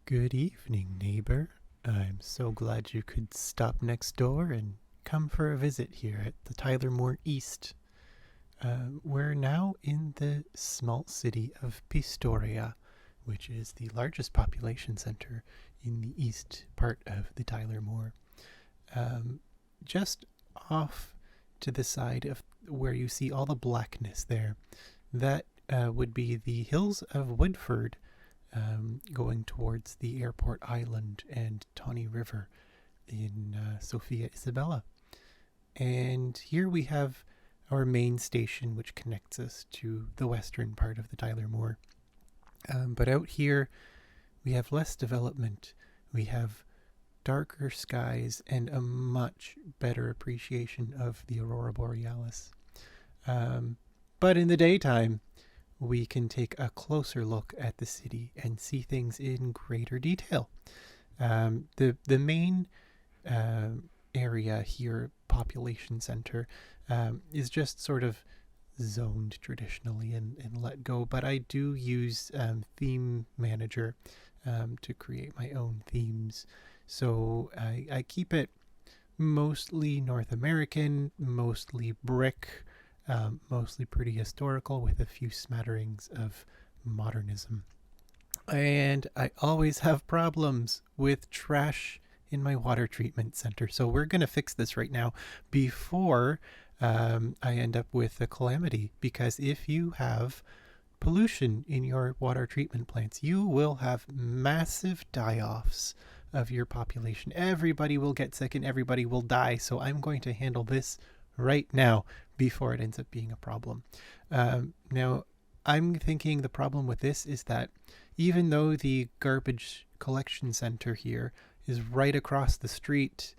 Good evening, neighbor. I'm so glad you could stop next door and come for a visit here at the Tyler Moore East. We're now in the small city of Pistoria, which is the largest population center in the east part of the Tyler Moore. Just off to the side of where you see all the blackness there, that would be the hills of Woodford, going towards the airport island and Tawny River in Sophia, Isabella. And here we have our main station, which connects us to the western part of the Tyler Moore. But out here, we have less development. We have darker skies and a much better appreciation of the aurora borealis. But in the daytime, we can take a closer look at the city and see things in greater detail. The main area here, population center, is just sort of zoned traditionally and let go, but I do use Theme Manager to create my own themes. So I keep it mostly North American, mostly brick, mostly pretty historical with a few smatterings of modernism. And I always have problems with trash in my water treatment center. So we're going to fix this right now before I end up with a calamity. Because if you have pollution in your water treatment plants, you will have massive die-offs of your population. Everybody will get sick and everybody will die. So I'm going to handle this right now before it ends up being a problem. Now, I'm thinking the problem with this is that even though the garbage collection center here is right across the street,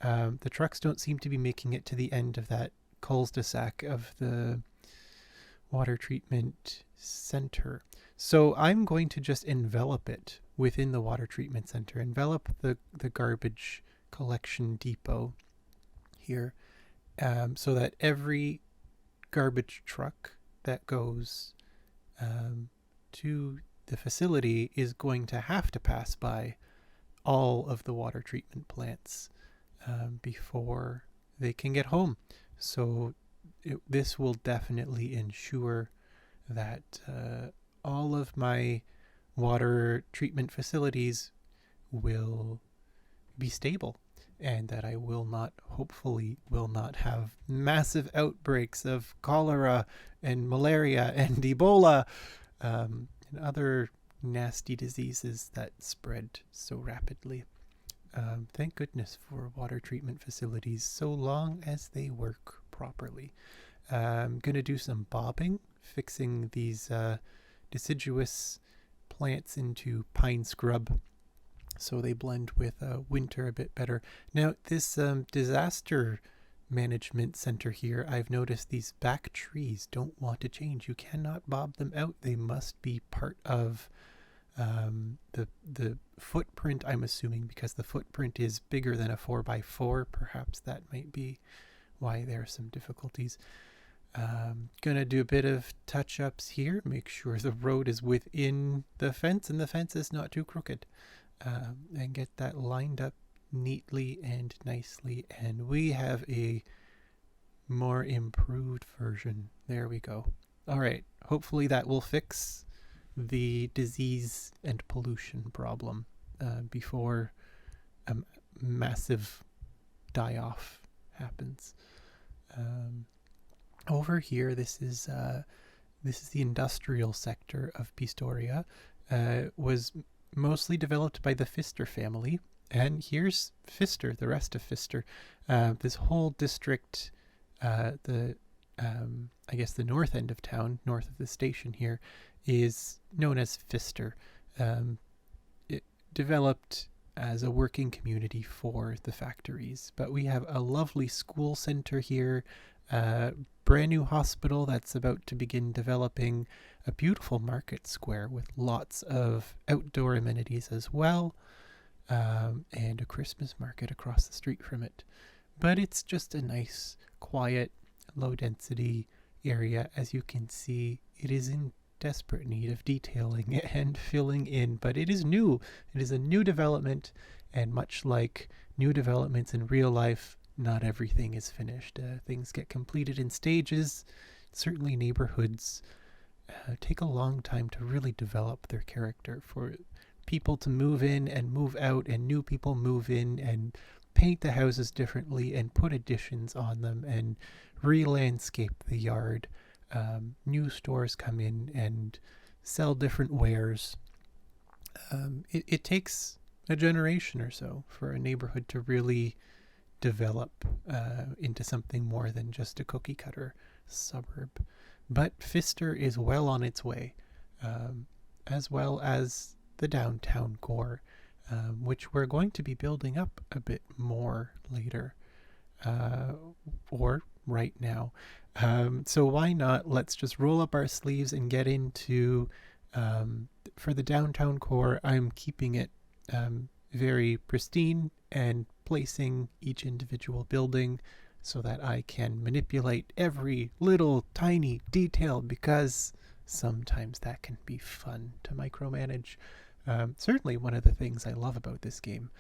the trucks don't seem to be making it to the end of that cul-de-sac of the water treatment center. So I'm going to just envelop it within the water treatment center, envelop the garbage collection depot here, so that every garbage truck that goes to the facility is going to have to pass by all of the water treatment plants before they can get home. So this will definitely ensure that all of my water treatment facilities will be stable, and that I hopefully will not have massive outbreaks of cholera and malaria and Ebola, and other nasty diseases that spread so rapidly. Thank goodness for water treatment facilities, so long as they work properly. I'm going to do some bobbing, fixing these deciduous plants into pine scrub so they blend with winter a bit better. Now, this disaster management center here, I've noticed these back trees don't want to change. You cannot bob them out. They must be part of the footprint, I'm assuming, because the footprint is bigger than a 4x4. Perhaps that might be why there are some difficulties. Gonna do a bit of touch-ups here, make sure the road is within the fence and the fence is not too crooked, and get that lined up neatly and nicely, and we have a more improved version. There we go. All right, hopefully that will fix the disease and pollution problem before a massive die-off happens. Over here, this is the industrial sector of Pistoria. Was mostly developed by the Pfister family, and here's Pfister, the rest of Pfister. This whole district, I guess the north end of town, north of the station here, is known as Pfister. It developed as a working community for the factories, but we have a lovely school center here, brand new hospital that's about to begin developing, a beautiful market square with lots of outdoor amenities as well, and a Christmas market across the street from it. But it's just a nice, quiet, low density area. As you can see, it is in desperate need of detailing and filling in, but it is new. It is a new development, and much like new developments in real life, not everything is finished. Things get completed in stages. Certainly neighborhoods take a long time to really develop their character, for people to move in and move out, and new people move in and paint the houses differently and put additions on them and re-landscape the yard. New stores come in and sell different wares. It takes a generation or so for a neighborhood to really develop into something more than just a cookie cutter suburb. But Pfister is well on its way, as well as the downtown core, which we're going to be building up a bit more later, or right now. So why not, let's just roll up our sleeves and get into, for the downtown core, I'm keeping it very pristine and placing each individual building so that I can manipulate every little tiny detail, because sometimes that can be fun to micromanage. Certainly one of the things I love about this game,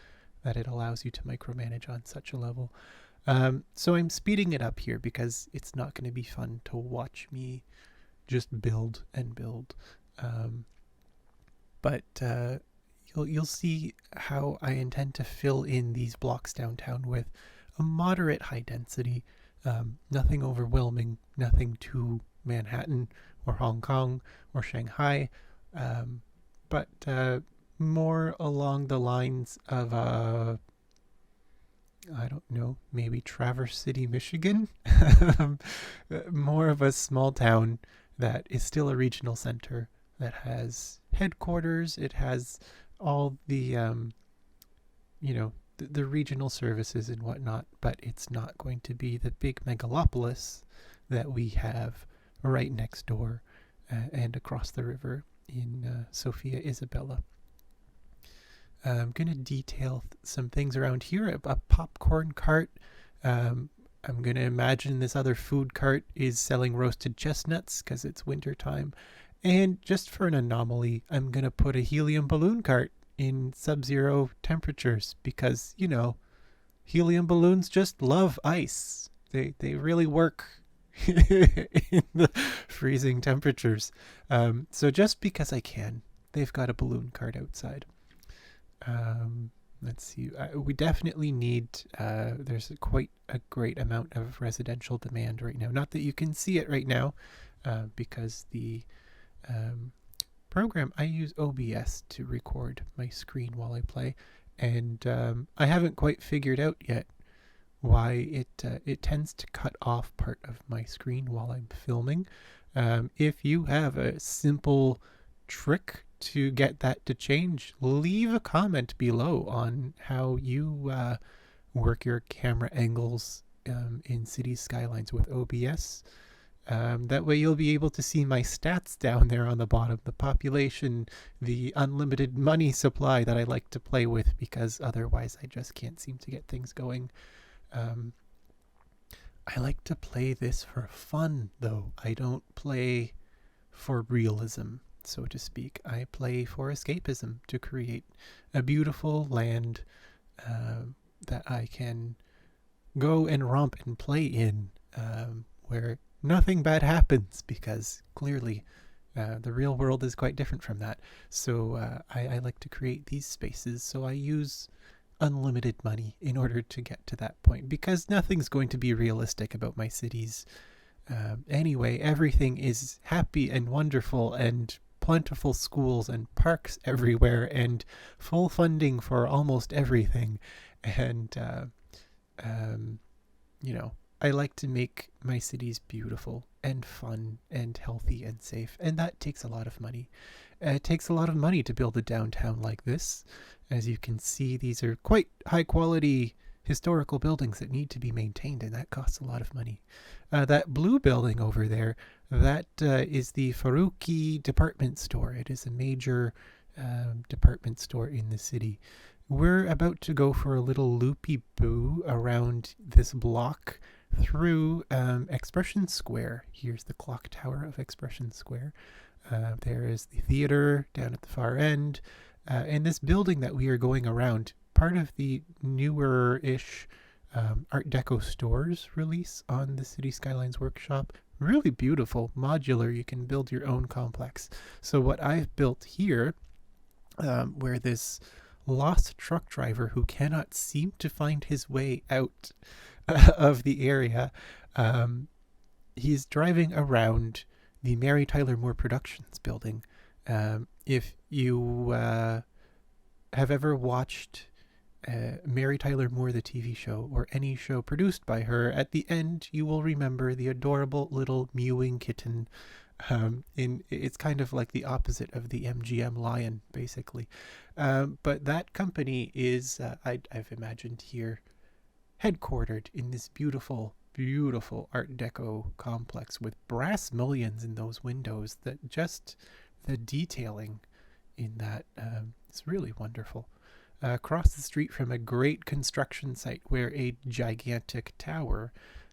that it allows you to micromanage on such a level. So I'm speeding it up here because it's not going to be fun to watch me just build and build. But you'll see how I intend to fill in these blocks downtown with a moderate high density, nothing overwhelming, nothing too Manhattan or Hong Kong or Shanghai, but more along the lines of, I don't know, maybe Traverse City, Michigan. More of a small town that is still a regional center, that has headquarters. It has all the, the regional services and whatnot, but it's not going to be the big megalopolis that we have right next door and across the river in Sophia, Isabella. I'm going to detail some things around here. A popcorn cart. I'm going to imagine this other food cart is selling roasted chestnuts because it's winter time. And just for an anomaly, I'm going to put a helium balloon cart in sub-zero temperatures because, helium balloons just love ice. They really work in the freezing temperatures. So just because I can, they've got a balloon cart outside. Let's see. We definitely need, there's quite a great amount of residential demand right now. Not that you can see it right now, because the program, I use OBS to record my screen while I play, and I haven't quite figured out yet why it tends to cut off part of my screen while I'm filming. If you have a simple trick to get that to change, leave a comment below on how you work your camera angles in City Skylines with OBS. That way you'll be able to see my stats down there on the bottom, the population, the unlimited money supply that I like to play with, because otherwise I just can't seem to get things going. I like to play this for fun, though. I don't play for realism, so to speak. I play for escapism, to create a beautiful land that I can go and romp and play in, where nothing bad happens, because clearly the real world is quite different from that. So I like to create these spaces, so I use unlimited money in order to get to that point, because nothing's going to be realistic about my cities. Anyway, everything is happy and wonderful, and plentiful schools and parks everywhere, and full funding for almost everything. And I like to make my cities beautiful and fun and healthy and safe, and that takes a lot of money. It takes a lot of money to build a downtown like this. As you can see, these are quite high quality historical buildings that need to be maintained, and that costs a lot of money. That blue building over there, that is the Faruqi department store. It is a major department store in the city. We're about to go for a little loopy-boo around this block through Expression Square. Here's the clock tower of Expression Square. There is the theater down at the far end. And this building that we are going around, part of the newer-ish Art Deco stores release on the City Skylines Workshop. Really beautiful, modular. You can build your own complex. So what I've built here, where this lost truck driver who cannot seem to find his way out of the area, he's driving around the Mary Tyler Moore Productions building. If you have ever watched Mary Tyler Moore, the TV show, or any show produced by her, at the end you will remember the adorable little mewing kitten. It's kind of like the opposite of the MGM lion, basically. But that company is, I've imagined here, headquartered in this beautiful, beautiful Art Deco complex with brass mullions in those windows. That just the detailing in that is really wonderful. Across the street from a great construction site where a gigantic tower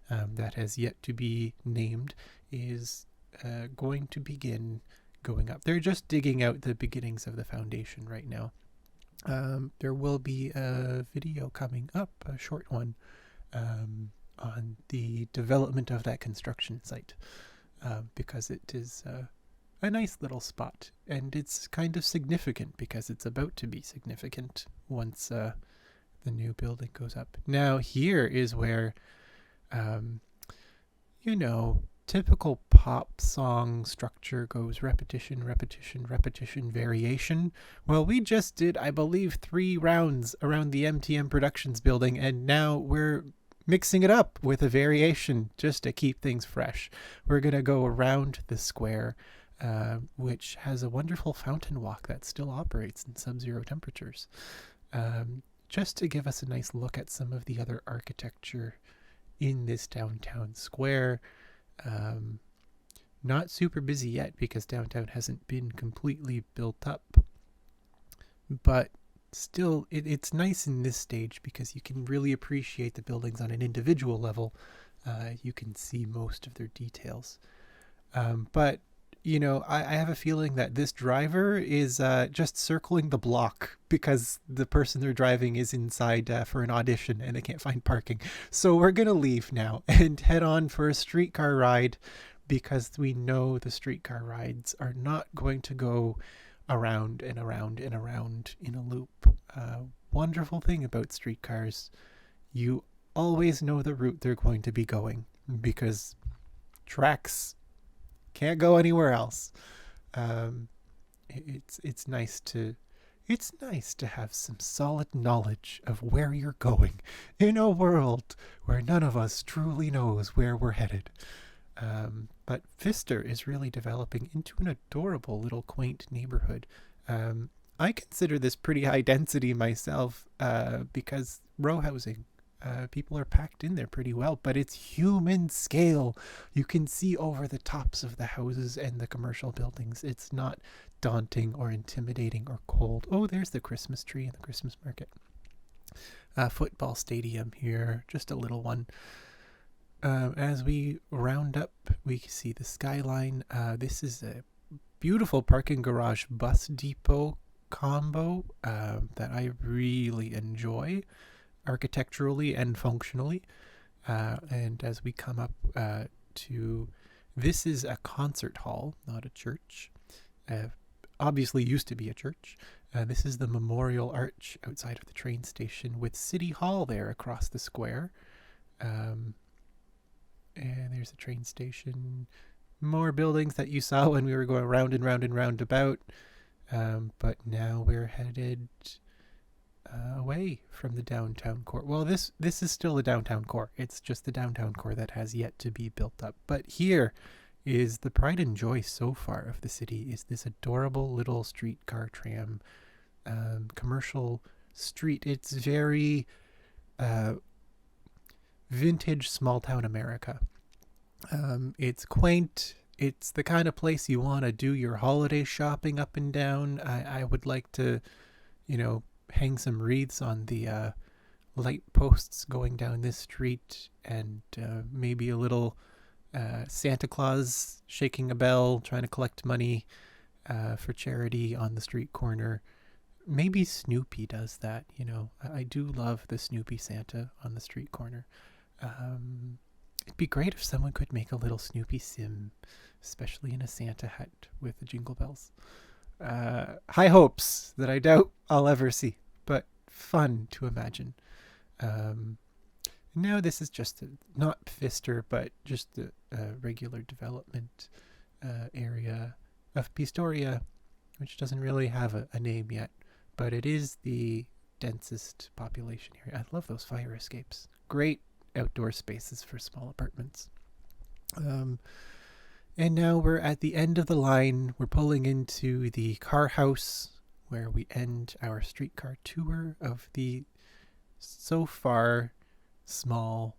that has yet to be named is going to begin going up. They're just digging out the beginnings of the foundation right now. There will be a video coming up, a short one, on the development of that construction site, because it is a nice little spot, and it's kind of significant because it's about to be significant once the new building goes up. Now here is where, typical pop song structure goes: repetition, repetition, repetition, variation. Well, we just did, I believe, 3 rounds around the MTM Productions building, and now we're mixing it up with a variation just to keep things fresh. We're going to go around the square, which has a wonderful fountain walk that still operates in sub-zero temperatures, just to give us a nice look at some of the other architecture in this downtown square. Not super busy yet because downtown hasn't been completely built up, but still it's nice in this stage because you can really appreciate the buildings on an individual level. You can see most of their details, but I have a feeling that this driver is just circling the block because the person they're driving is inside for an audition and they can't find parking. So we're going to leave now and head on for a streetcar ride, because we know the streetcar rides are not going to go around and around and around in a loop. Wonderful thing about streetcars, you always know the route they're going to be going because tracks can't go anywhere else. It's nice to have some solid knowledge of where you're going in a world where none of us truly knows where we're headed. But Pfister is really developing into an adorable little quaint neighborhood. I consider this pretty high density myself, because row housing. People are packed in there pretty well, but it's human scale. You can see over the tops of the houses and the commercial buildings. It's not daunting or intimidating or cold. Oh, there's the Christmas tree and the Christmas market. Football stadium here, just a little one. As we round up, we see the skyline. This is a beautiful parking garage bus depot combo that I really enjoy, architecturally and functionally. And as we come up to, this is a concert hall, not a church. Obviously used to be a church. This is the Memorial Arch outside of the train station with City Hall there across the square. And there's a train station. More buildings that you saw when we were going round and round and round about. But now we're headed away from the downtown core. Well, this is still the downtown core. It's just the downtown core that has yet to be built up. But here is the pride and joy so far of the city, is this adorable little streetcar tram commercial street. It's very vintage small town America. It's quaint. It's the kind of place you want to do your holiday shopping up and down. I would like to, hang some wreaths on the light posts going down this street, and maybe a little Santa Claus shaking a bell, trying to collect money for charity on the street corner. Maybe Snoopy does that, you know. I do love the Snoopy Santa on the street corner. It'd be great if someone could make a little Snoopy sim, especially in a Santa hat with the jingle bells. High hopes that I doubt I'll ever see, but fun to imagine. Now this is just not Pfister, but just the regular development area of Pistoria, which doesn't really have a name yet, but it is the densest population area. I love those fire escapes. Great outdoor spaces for small apartments. And now we're at the end of the line. We're pulling into the car house where we end our streetcar tour of the so far small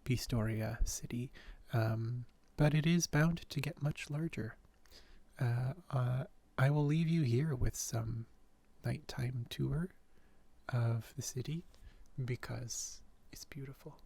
Pistoria city. But it is bound to get much larger. I will leave you here with some nighttime tour of the city because it's beautiful.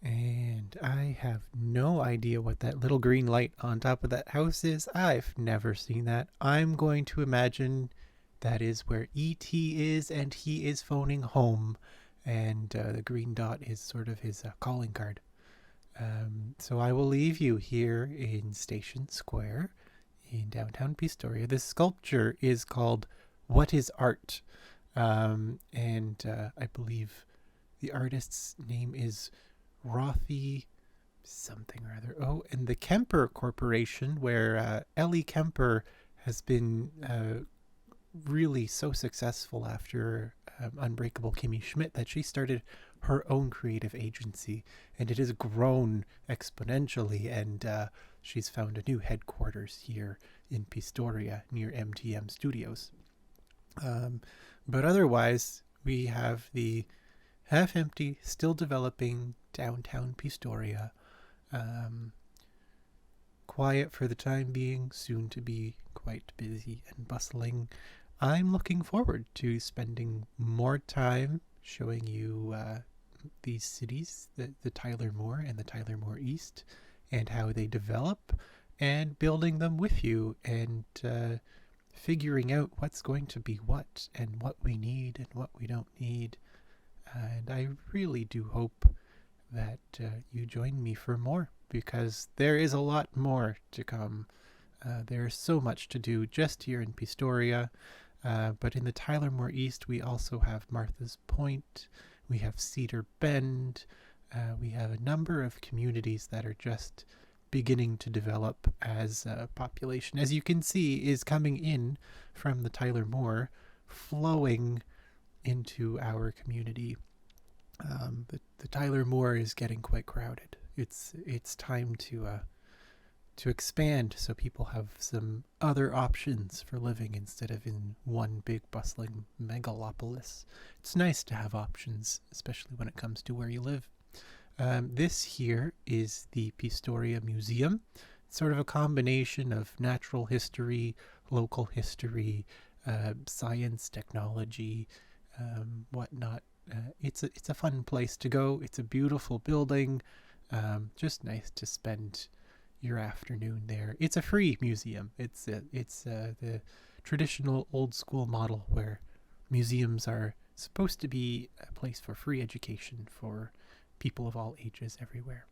And I have no idea what that little green light on top of that house is. I've never seen that. I'm going to imagine that is where E.T. is, and he is phoning home. And the green dot is sort of his calling card. So I will leave you here in Station Square in downtown Pistoria. This sculpture is called What is Art? And I believe the artist's name is Rothy something or other. Oh, and the Kemper Corporation, where Ellie Kemper has been really so successful after Unbreakable Kimmy Schmidt that she started her own creative agency, and it has grown exponentially, and she's found a new headquarters here in Pistoria near MTM Studios. But otherwise, we have the half-empty, still developing downtown Pistoria. Quiet for the time being, soon to be quite busy and bustling. I'm looking forward to spending more time showing you these cities, the Tyler Moore and the Tyler Moore East, and how they develop, and building them with you, and figuring out what's going to be what and what we need and what we don't need. And I really do hope that you join me for more, because there is a lot more to come. There's so much to do just here in Pistoria, but in the Tylermore East we also have Martha's Point, we have Cedar Bend, we have a number of communities that are just beginning to develop as a population, as you can see, is coming in from the Tylermore, flowing into our community. The Tylermore is getting quite crowded. It's time to expand so people have some other options for living instead of in one big bustling megalopolis. It's nice to have options, especially when it comes to where you live. This here is the Pistoria Museum. It's sort of a combination of natural history, local history, science, technology, whatnot. It's a fun place to go. It's a beautiful building. Just nice to spend your afternoon there. It's a free museum. It's the traditional old school model where museums are supposed to be a place for free education for people of all ages everywhere.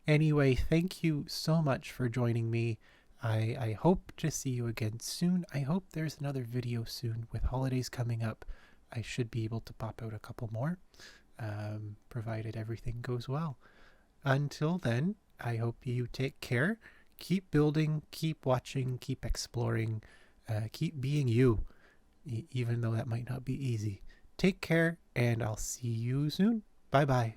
Anyway, thank you so much for joining me. I hope to see you again soon. I hope there's another video soon. With holidays coming up, I should be able to pop out a couple more, provided everything goes well. Until then, I hope you take care. Keep building, keep watching, keep exploring, keep being you, even though that might not be easy. Take care, and I'll see you soon. Bye-bye.